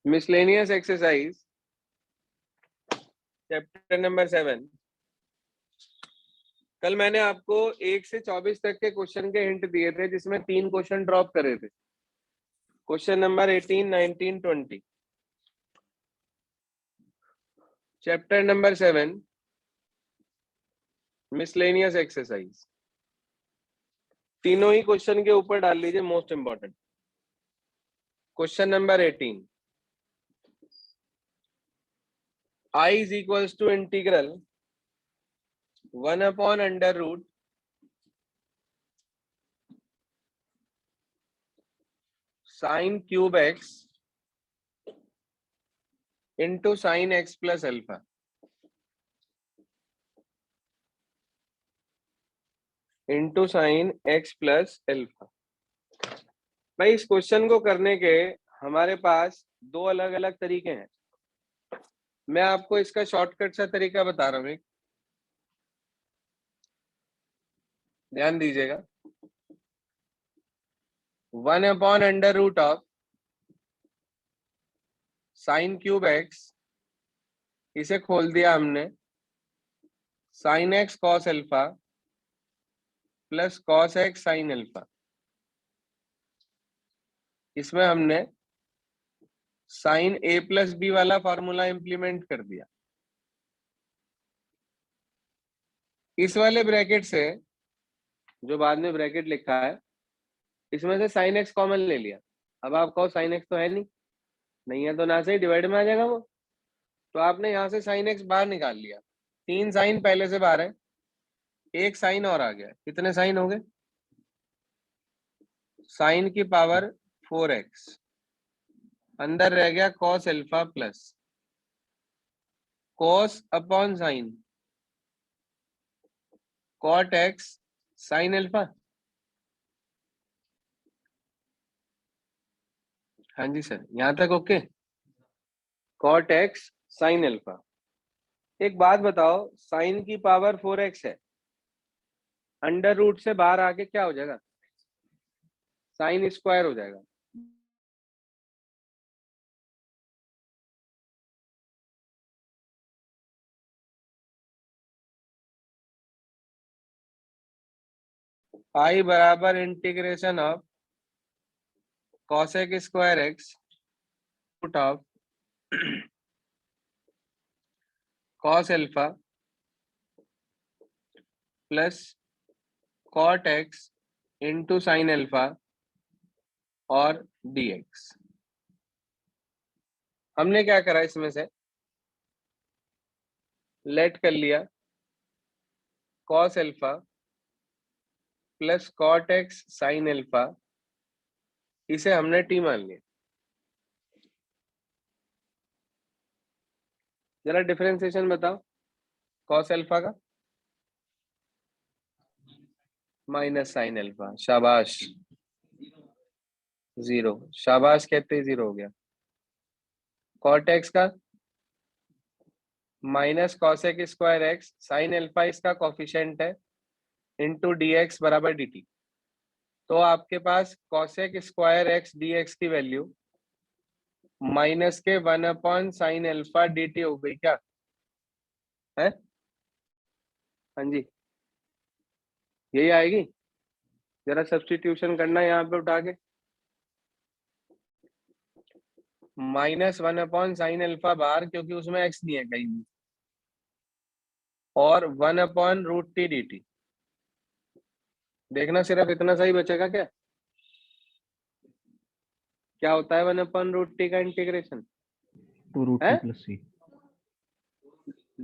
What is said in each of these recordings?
Miscellaneous exercise chapter number 7। कल मैंने आपको 1 से 24 तक के क्वेश्चन के हिंट दिए थे, जिसमें 3 क्वेश्चन ड्रॉप करे थे। Question number 18, 19, 20। Chapter number 7 miscellaneous exercise. तीनों ही क्वेश्चन के ऊपर डाल लीजिए most important. Question number 18, I is equals to integral 1 upon under root sin cube x into sin x plus alpha। Into sine x plus alpha. भाई इस question को करने के हमारे पास दो अलग अलग तरीके हैं। मैं आपको इसका शॉर्टकट सा तरीका बता रहा हूँ, ध्यान दीजिएगा। 1 upon under root of sine cube x, इसे खोल दिया हमने sine x cos alpha plus cos x sine alpha. इसमें हमने साइन ए प्लस बी वाला फॉर्मूला इंप्लीमेंट कर दिया। इस वाले ब्रैकेट से, जो बाद में ब्रैकेट लिखा है, इसमें से साइन एक्स कॉमन ले लिया। अब आप कहो साइन एक्स तो है नहीं है तो ना से डिवाइड में आ जाएगा वो, तो आपने यहाँ से साइन एक्स बाहर निकाल लिया। 3 साइन पहले से बाहर है, एक साइन और आ गया। कितने साइन हो गए? साइन की पावर 4x, अंदर रह गया cos alpha plus cos upon sine cot x sine alpha. हाँ जी सर, यहां तक okay. Cot x sine alpha. एक बात बताओ, साइन की पावर 4x है, अंडर रूट से बाहर आके क्या हो जाएगा? साइन स्क्वायर हो जाएगा। आई बराबर integration of cosec square x root of cos alpha plus cot x into sine alpha और dx। हमने क्या करा, इसमें से लेट कर लिया cos alpha plus cot x sine alpha, इसे हमने टी मान लिया। जरा डिफरेंशिएशन बताओ कॉस एल्फा का। माइनस साइन एल्फा, शाबाश। 0, शाबाश कहते ही 0 हो गया। कॉट एक्स का minus cosec square x sine alpha, इसका कॉफिशिएंट है, इंटू dx बराबर dt। तो आपके पास कॉसेक स्क्वायर एक्स dx की वैल्यू माइनस के 1 अपॉन साइन एल्फा dt हो गई क्या है? हाँ जी, यही आएगी। जरा सब्स्टिट्यूशन करना यहाँ पे उठा के, माइनस 1 अपॉन साइन एल्फा बाहर, क्योंकि उसमें एक्स नहीं है कहीं भी, और 1 अपॉन रूट टी dt। देखना सिर्फ इतना सही बचेगा क्या? क्या होता है 1 अपॉन रूट टी का integration? Two root t plus c.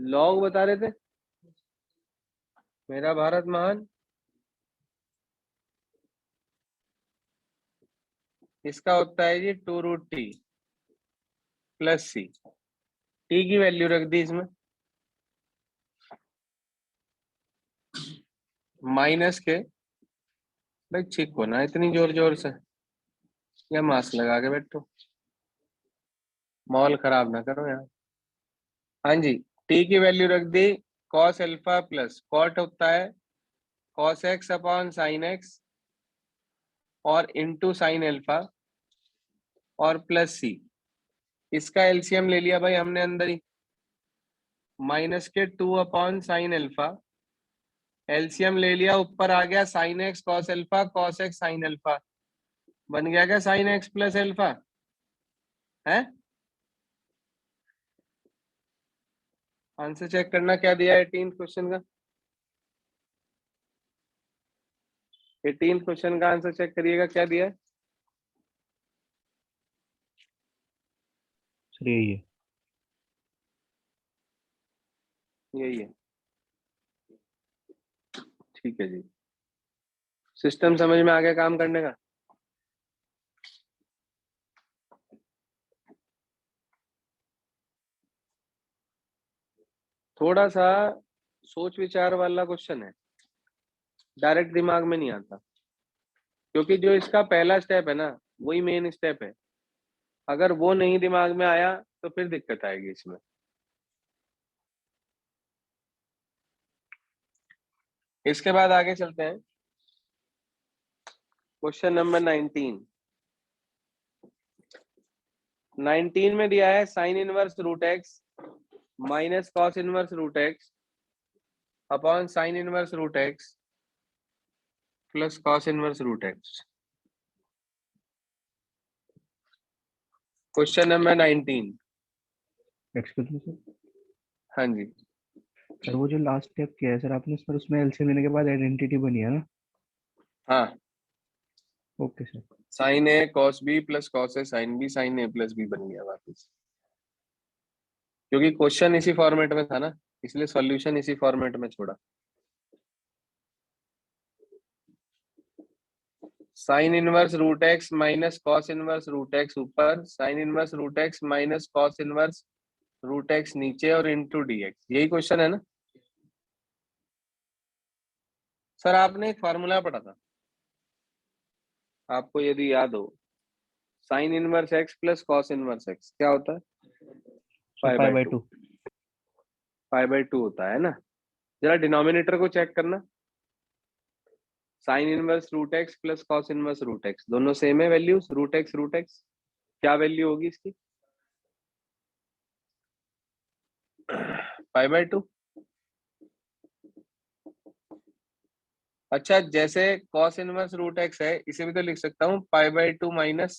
लॉग बता रहे थे मेरा भारत महान। इसका होता है जी 2 root t plus c. T की वैल्यू रख दी इसमें, माइनस के, भाई ठीक हो ना इतनी जोर जोर से, या मास्क लगा के बैठो, माहौल खराब ना करो यार। हाँ जी, टी की वैल्यू रख दी कॉस एल्फा प्लस कॉट होता है cos x upon sine x और इंटू साइन एल्फा और प्लस सी। इसका एलसीएम ले लिया भाई हमने अंदर ही, माइनस के 2/sin अल्फा, एलसीएम ले लिया, ऊपर आ गया sin x cos alpha cos x sin alpha, बन गया क्या sin x प्लस अल्फा है। आंसर चेक करना क्या दिया है 18 क्वेश्चन का, 18 क्वेश्चन का आंसर चेक करिएगा क्या दिया है। सर यही है। यही है, ठीक है जी। सिस्टम समझ में आ गया काम करने का। थोड़ा सा सोच विचार वाला क्वेश्चन है, डायरेक्ट दिमाग में नहीं आता, क्योंकि जो इसका पहला स्टेप है ना वही मेन स्टेप है, अगर वो नहीं दिमाग में आया तो फिर दिक्कत आएगी इसमें। इसके बाद आगे चलते हैं, क्वेश्चन नंबर 19 में दिया है sine inverse root x minus cos inverse root x upon sine inverse root x plus cos inverse root x. Question number 19। Excuse me sir. हाँ जी, सर वो जो लास्ट स्टेप किया है सर आपने, सर उसमें एलसीएम लेने के बाद आइडेंटिटी बनी है ना? हाँ, okay sir. Sign A cos B plus cos A sine B sign A plus B बन गया वापस, क्योंकि क्वेश्चन इसी फॉर्मेट में था ना, इसलिए सॉल्यूशन इसी फॉर्मेट में छोड़ा। Sine inverse root x minus cos inverse root X ऊपर, sine inverse root x minus cos inverse root X नीचे और इंटू डी एक्स, यही क्वेश्चन है ना। सर आपने एक फार्मूला पढ़ा था, आपको यदि याद हो, sine inverse x plus cos inverse x क्या होता है, sir pi pi by by two, two. Pi by two होता है ना। जरा डिनोमिनेटर को चेक करना, sine inverse root x plus cos inverse root x दोनों सेम है वैल्यूज, रूट एक्स क्या वैल्यू होगी इसकी, पाई बाय टू। अच्छा, जैसे कॉस इनवर्स रूट एक्स है इसे भी तो लिख सकता हूँ pi by two minus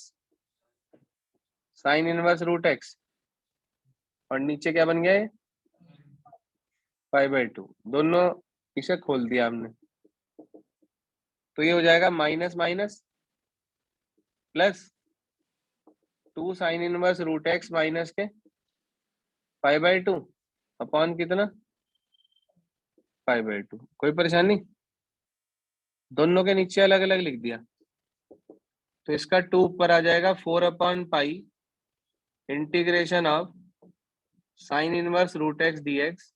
sine inverse root x, और नीचे क्या बन गया है पाई बाय टू, दोनों इसे खोल दिया हमने, तो ये हो जाएगा minus minus plus 2 sine inverse root x minus के पाई बाय टू अपॉन कितना पाई बाय टू। कोई परेशानी, दोनों के नीचे अलग अलग लिख दिया, तो इसका 2 ऊपर आ जाएगा 4/पाई integration of sine inverse root X D X,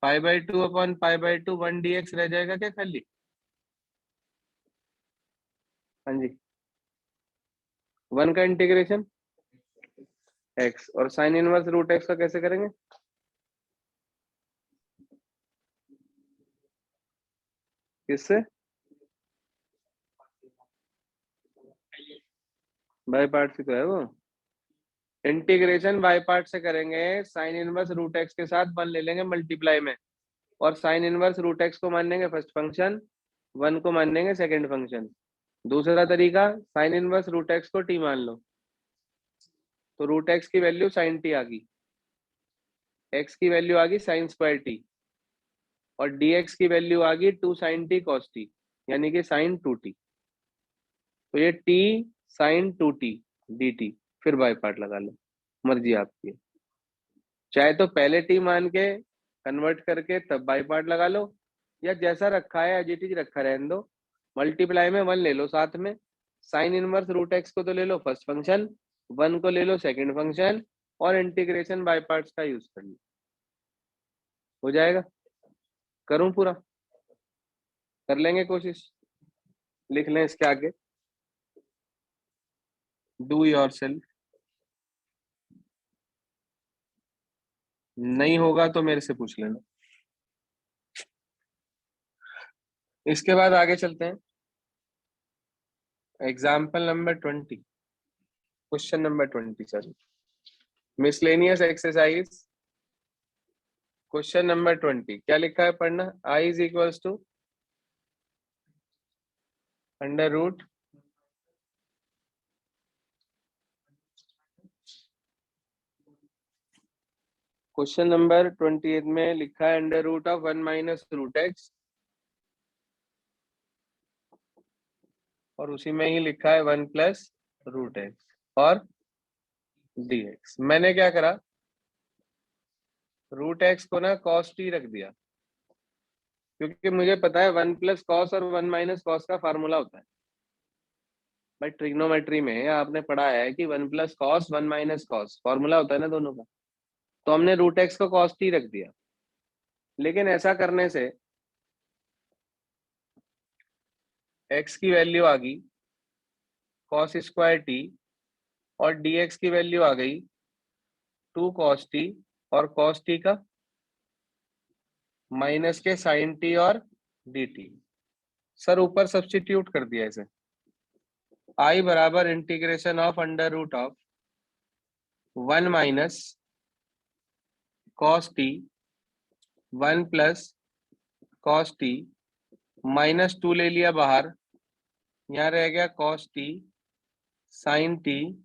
pi by two upon pi by two 1 dx रह जाएगा क्या खाली। हाँ जी, 1 का इंटीग्रेशन x, और साइन इनवर्स रूट एक्स का कैसे करेंगे, किससे, बाय पार्ट से तो है वो, इंटीग्रेशन बाय पार्ट से करेंगे, साइन इनवर्स रूट एक्स के साथ 1 ले लेंगे मल्टीप्लाई में, और साइन इनवर्स रूट एक्स को मान लेंगे फर्स्ट फंक्शन, 1 को मान लेंगे सेकंड फंक्शन। दूसरा तरीका, साइन इनवर्स रूट एक्स को टी मान लो, तो रूट एक्स की वैल्यू साइन टी आ गई, एक्स की वैल्यू आ गई साइन स्क्वायर टी, और dx की वैल्यू आ गई 2 साइन टी कॉस टी, यानी कि साइन 2t। तो ये t साइन 2t dt, फिर बाय पार्ट लगा लो, मर्जी आपकी है, चाहे तो पहले t मान के कन्वर्ट करके तब बाय पार्ट लगा लो, या जैसा रखा है एज इट इज रखा रहने दो, मल्टीप्लाई में 1 ले लो साथ में, साइन इनवर्स रूट एक्स को तो ले लो फर्स्ट फंक्शन, 1 को ले लो सेकंड फंक्शन, और इंटीग्रेशन बाय पार्ट्स का यूज कर लो, हो जाएगा। करूं पूरा, कर लेंगे कोशिश, लिख लें इसके आगे, डू योर सेल्फ, नहीं होगा तो मेरे से पूछ लेना। इसके बाद आगे चलते हैं, example number 20, question number 20 sir. Miscellaneous exercise question number 20 क्या लिखा है पढ़ना। I is equals to under root question number 28 में लिखा है under root of 1 minus root x, और उसी में ही लिखा है 1 प्लस रूट एक्स और dx। मैंने क्या करा, रूट एक्स को ना कॉस टी रख दिया, क्योंकि मुझे पता है 1 प्लस कॉस और 1 माइनस कॉस का फार्मूला होता है। भाई ट्रिग्नोमेट्री में आपने पढ़ा है कि 1 plus cos 1 minus cos formula होता है ना दोनों का। तो हमने रूट एक्स को कॉस टी रख दिया, लेकिन ऐसा करने से एक्स की वैल्यू आ गई कॉस स्क्वायर टी और dx की वैल्यू आ गई 2 कॉस टी और कॉस टी का माइनस के साइन टी और dt। सर ऊपर सब्स्टिट्यूट कर दिया इसे। आई बराबर integration of under root of 1 minus cos t 1 plus cos t -2 ले लिया बाहर, यहाँ रह गया cos t sine t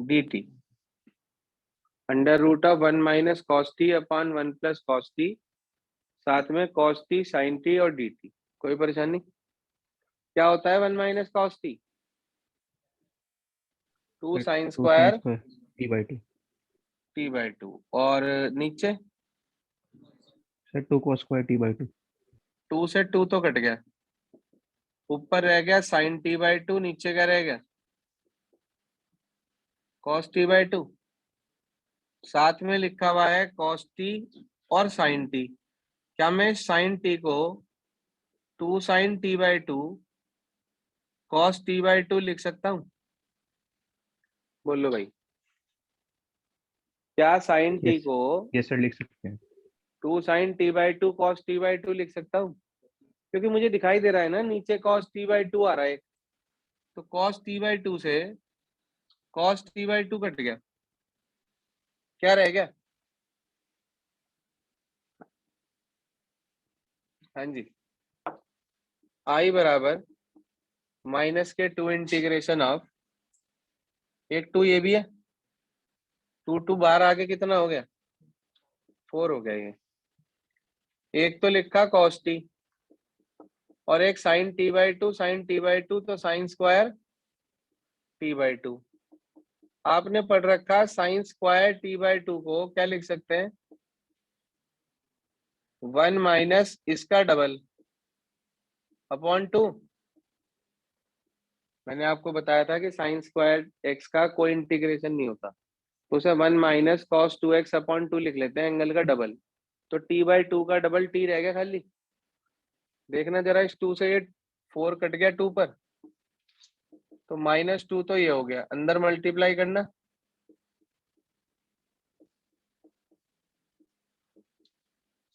dt। Under root of 1 minus cos t upon 1 plus cos T, साथ में कॉस टी साइन टी और dt। कोई परेशानी। क्या होता है 1 minus cos t? 2 sine 2 sine square square t/2। t/2 और नीचे सर 2 cos स्क्वायर t/2। 2 से 2 तो कट गया, ऊपर रह गया साइन t/2, नीचे क्या रह गया कॉस t/2। साथ में लिखा हुआ है कॉस टी और साइन टी। क्या मैं साइन टी को 2 साइन t/2 कॉस t/2 लिख सकता हूँ? बोलो भाई, क्या साइन टी यस को यस सर, लिख सकते हैं। 2 साइन t/2 कॉस t/2 लिख सकता हूँ? क्योंकि मुझे दिखाई दे रहा है ना नीचे cos t/2 आ रहा है, तो cos t/2 से cos t/2 कट गया, क्या रह गया? हाँ जी, आई बराबर माइनस के 2 इंटीग्रेशन ऑफ, एक 2 ये भी है, 2 बाहर आके कितना हो गया 4 हो गया ये। एक तो लिखा cos t और एक sin t/2, sin t/2 तो साइन स्क्वायर t/2। आपने पढ़ रखा साइन स्क्वायर t/2 को क्या लिख सकते हैं 1 माइनस इसका डबल अपॉन 2। मैंने आपको बताया था कि साइन स्क्वायर एक्स का कोई इंटीग्रेशन नहीं होता, तो उसे 1 माइनस कॉस 2x अपॉन 2 लिख लेते हैं, एंगल का डबल। तो t/2 का डबल t रह गया खाली। देखना जरा, इस 2 से ये 4 कट गया 2 पर, तो -2 तो ये हो गया, अंदर मल्टीप्लाई करना,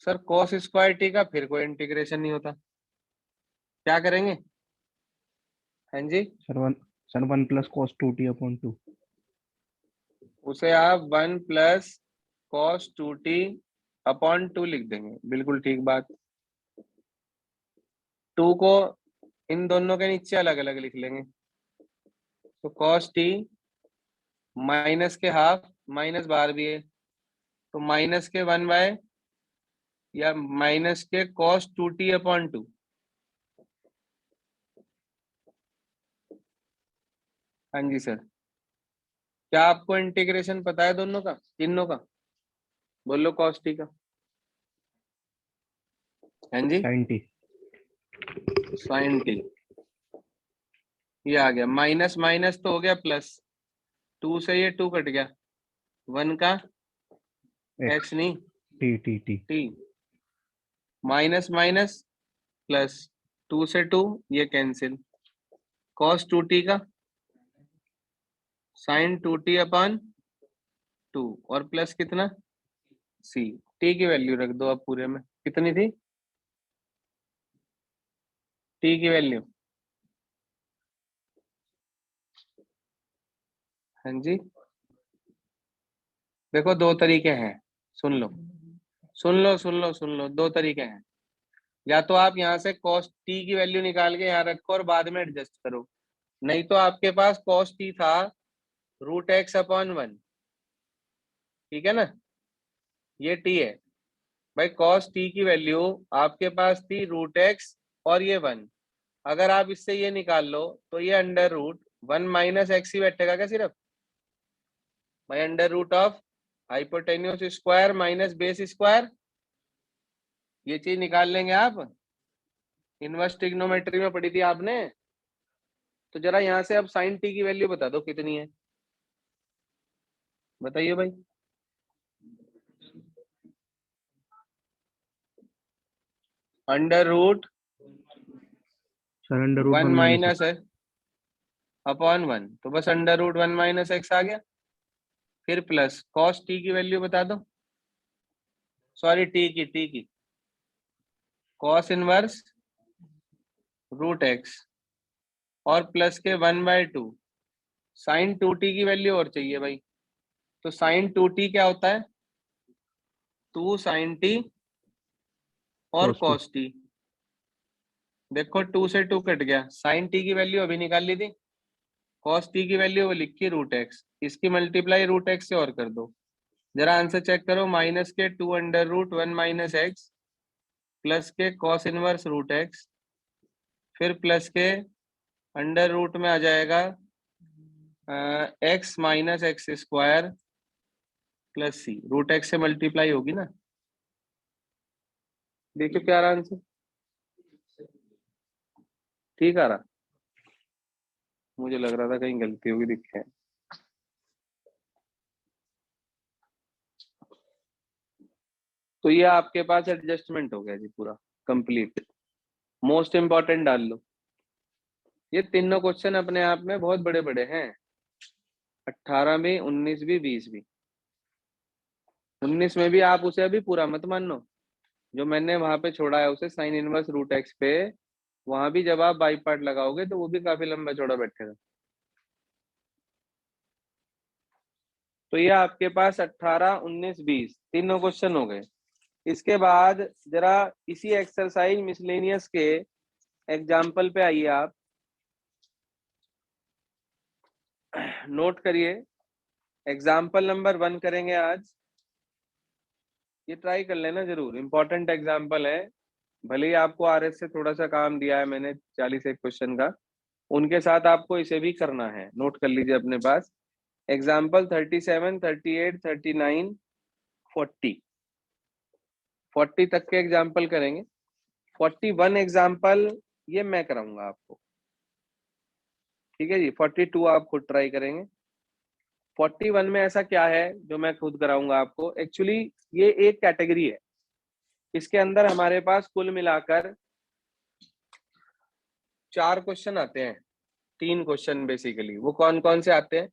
सर कॉस स्क्वायर टी का फिर कोई इंटीग्रेशन नहीं होता, क्या करेंगे? हाँ जी, सर 1 प्लस cos 2t/2। उसे आप 1 प्लस कॉस 2t अपॉन 2 लिख देंगे, बिल्कुल ठीक बात। 2 को इन दोनों के नीचे अलग अलग लिख लेंगे, तो कॉस टी माइनस के हाफ, माइनस बाहर भी है, तो माइनस के 1/, या माइनस के कॉस 2t/2। हाँ जी सर, क्या आपको इंटीग्रेशन पता है दोनों का, तीनों का? बोलो कॉस टी का। हाँ जी, sin t। साइन टी, ये आ गया, माइनस माइनस तो हो गया प्लस, 2 से ये 2 कट गया, 1 का x एक्स नहीं t t t। T, minus minus plus, 2 से 2 ये कैंसिल, कॉस 2t का साइन 2t/2 और प्लस कितना c। t की वैल्यू रख दो अब पूरे में, कितनी थी t की वैल्यू? हाँ जी, देखो दो तरीके हैं, सुन लो सुन लो सुन लो सुन लो, दो तरीके हैं। या तो आप यहाँ से cos t की वैल्यू निकाल के यहाँ रखो और बाद में एडजस्ट करो, नहीं तो आपके पास cos t था √x/1, ठीक है ना, ये t है भाई। cos t की वैल्यू आपके पास थी √x और ये 1, अगर आप इससे ये निकाल लो तो ये √1 - x ही बैठेगा क्या सिर्फ भाई, √of hypotenuse square minus base square, ये चीज निकाल लेंगे आप, इनवर्स ट्रिग्नोमेट्री में पढ़ी थी आपने। तो जरा यहाँ से अब साइन टी की वैल्यू बता दो कितनी है, बताइए भाई। √1 सर √1 - - /1, तो बस √1 - x आ गया। फिर प्लस cos t की वैल्यू बता दो, सॉरी टी की cos इनवर्स √x और प्लस के 1/2 साइन 2t की वैल्यू और चाहिए भाई। तो साइन 2t क्या होता है, 2 sin t और cos t। cos t। देखो 2 से 2 कट गया, साइन t की वैल्यू अभी निकाल ली थी, cos t की वैल्यू वो लिखी √x, इसकी मल्टीप्लाई √x से और कर दो। जरा आंसर चेक करो, माइनस के 2√1 - x प्लस के cos इनवर्स √x, फिर प्लस के अंडर रूट में आ जाएगा x - x² plus c, √x से मल्टीप्लाई होगी ना। देखिए क्या रहा आंसर, ठीक आ रहा, मुझे लग रहा था कहीं गलती होगी, दिखे। तो ये आपके पास एडजस्टमेंट हो गया जी पूरा कंप्लीट। मोस्ट इंपॉर्टेंट डाल लो, ये तीनों क्वेश्चन अपने आप में बहुत बड़े बड़े हैं, 18 भी, 19 भी, 20 भी। 19 में भी आप उसे अभी पूरा मत मानो, जो मैंने वहां पे छोड़ा है उसे साइन इनवर्स √x पे, वहां भी जब आप बाई पार्ट लगाओगे तो वो भी काफी लंबा चौड़ा बैठेगा। तो ये आपके पास 18, 19, 20 तीनों क्वेश्चन हो गए। इसके बाद जरा इसी एक्सरसाइज मिसलेनियस के एग्जाम्पल पे आइए आप, नोट करिए। एग्जाम्पल नंबर 1 करेंगे आज, ये ट्राई कर लेना जरूर, इंपॉर्टेंट एग्जाम्पल है। भले ही आपको आरएस से थोड़ा सा काम दिया है मैंने 41 क्वेश्चन का, उनके साथ आपको इसे भी करना है, नोट कर लीजिए अपने पास। एग्जाम्पल 37, 38, 39, 40, 40 तक के एग्जाम्पल करेंगे। 41 एग्जाम्पल ये मैं कराऊंगा आपको, ठीक है जी। 42 आप खुद ट्राई करेंगे। 41 में ऐसा क्या है जो मैं खुद कराऊंगा आपको, एक्चुअली ये एक कैटेगरी है, इसके अंदर हमारे पास कुल मिलाकर 4 क्वेश्चन आते हैं, 3 क्वेश्चन बेसिकली। वो कौन कौन से आते हैं,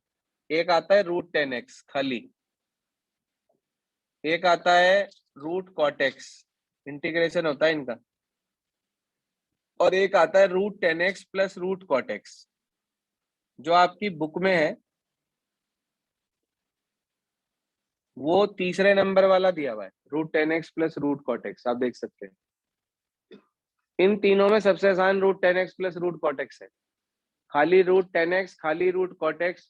एक आता है √10x खाली, एक आता है √cot(x), इंटीग्रेशन होता है इनका, और एक आता है √10x प्लस √cot(x), जो आपकी बुक में है वो तीसरे नंबर वाला दिया हुआ है, √10x प्लस √cot(x), आप देख सकते हैं। इन तीनों में सबसे आसान √10x प्लस √cot(x) है। खाली √10x, खाली √cot(x),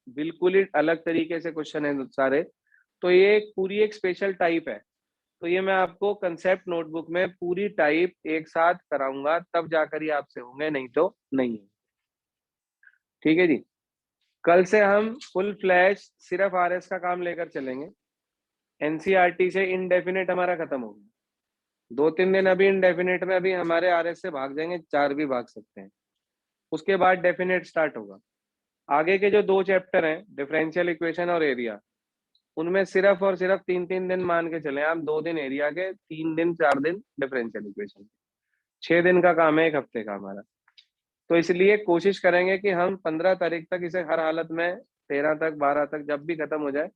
बिल्कुल ही अलग तरीके से क्वेश्चन है सारे। तो ये पूरी एक स्पेशल टाइप है, तो ये मैं आपको कंसेप्ट नोटबुक में पूरी टाइप एक साथ कराऊंगा, तब जाकर ही आपसे होंगे, नहीं तो नहीं। ठीक है जी। कल से हम फुल फ्लैश सिर्फ आरएस का काम लेकर चलेंगे। एनसीईआरटी से इनडेफिनेट हमारा खत्म हो गया, 2-3 दिन अभी इनडेफिनेट में अभी हमारे आरएस से भाग जाएंगे, 4 भी भाग सकते हैं। उसके बाद डेफिनेट स्टार्ट होगा। आगे के जो 2 चैप्टर हैं, डिफरेंशियल इक्वेशन और एरिया, उनमें सिर्फ और सिर्फ 3-3 दिन मान के चले आप, 2 दिन एरिया के, 3 दिन 4 दिन डिफरेंशियल इक्वेशन, 6 दिन का काम है 1 हफ्ते का हमारा। तो इसलिए कोशिश करेंगे कि हम 15 तारीख तक इसे हर हालत में, 13 तक, 12 तक, जब भी खत्म हो जाए,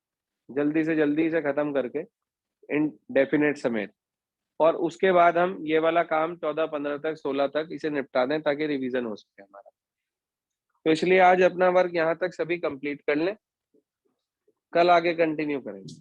जल्दी से जल्दी इसे खत्म करके इनडेफिनेट समेत, और उसके बाद हम ये वाला काम 14, 15 तक, 16 तक इसे निपटा दें ताकि रिवीजन हो सके हमारा। तो इसलिए आज अपना वर्क यहाँ तक सभी कंप्लीट कर लें। कल आगे कंटिन्यू करेंगे।